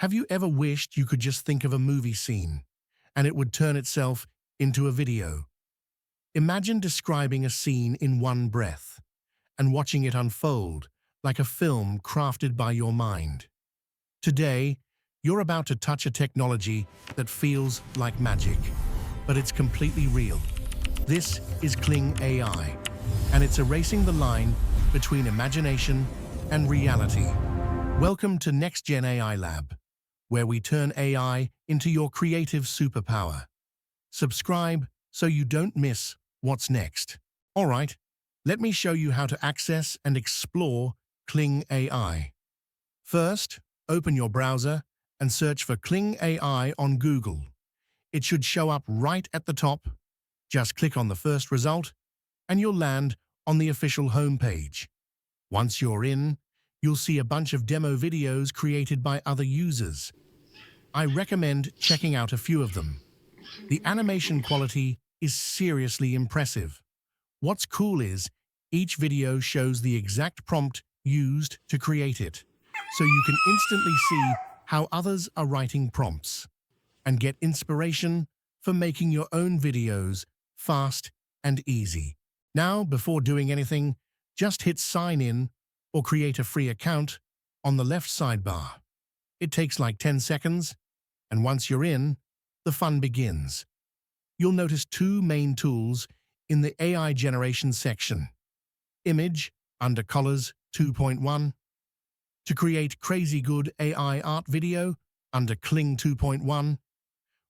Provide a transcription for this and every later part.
Have you ever wished you could just think of a movie scene and it would turn itself into a video? Imagine describing a scene in one breath and watching it unfold like a film crafted by your mind. Today, you're about to touch a technology that feels like magic, but it's completely real. This is Kling AI, and it's erasing the line between imagination and reality. Welcome to Next Gen AI Lab, where we turn AI into your creative superpower. Subscribe so you don't miss what's next. All right, let me show you how to access and explore Kling AI. First, open your browser and search for Kling AI on Google. It should show up right at the top. Just click on the first result, and you'll land on the official homepage. Once you're in, you'll see a bunch of demo videos created by other users. I recommend checking out a few of them. The animation quality is seriously impressive. What's cool is, each video shows the exact prompt used to create it, so you can instantly see how others are writing prompts and get inspiration for making your own videos fast and easy. Now, before doing anything, just hit sign in or create a free account on the left sidebar. It takes like 10 seconds, and once you're in, the fun begins. You'll notice two main tools in the AI generation section. Image under Kolors 2.1. To create crazy good AI art video under Kling 2.1,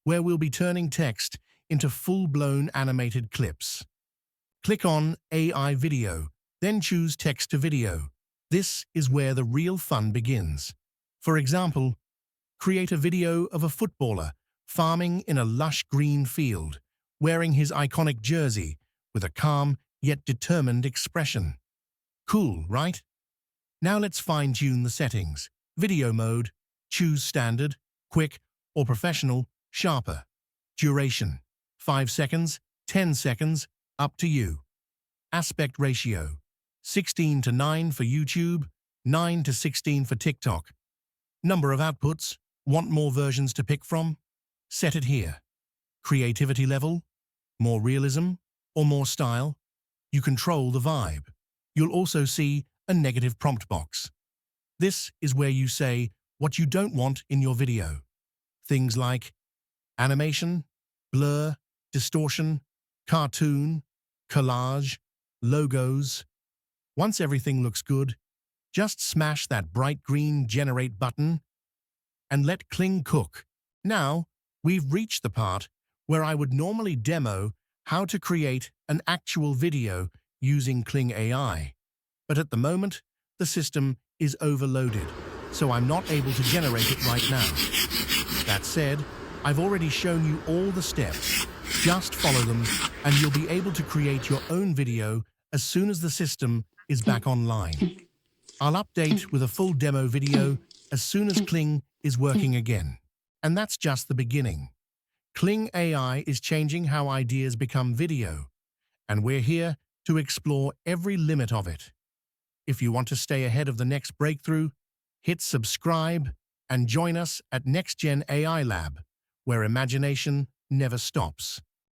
where we'll be turning text into full-blown animated clips. Click on AI video, then choose text to video. This is where the real fun begins. For example, create a video of a footballer farming in a lush green field, wearing his iconic jersey with a calm yet determined expression. Cool, right? Now let's fine-tune the settings. Video mode, choose standard, quick, or professional, sharper. Duration, 5 seconds, 10 seconds, up to you. Aspect ratio, 16:9 for YouTube, 9:16 for TikTok. Number of outputs, want more versions to pick from? Set it here. Creativity level, more realism or more style? You control the vibe. You'll also see a negative prompt box. This is where you say what you don't want in your video. Things like animation, blur, distortion, cartoon, collage, logos. Once everything looks good, just smash that bright green generate button and let Kling cook. Now, we've reached the part where I would normally demo how to create an actual video using Kling AI. But at the moment, the system is overloaded, so I'm not able to generate it right now. That said, I've already shown you all the steps. Just follow them, and you'll be able to create your own video as soon as the system is back online. I'll update with a full demo video as soon as Kling is working again. And that's just the beginning. Kling AI is changing how ideas become video, and we're here to explore every limit of it. If you want to stay ahead of the next breakthrough, hit subscribe and join us at Next Gen AI Lab, where imagination never stops.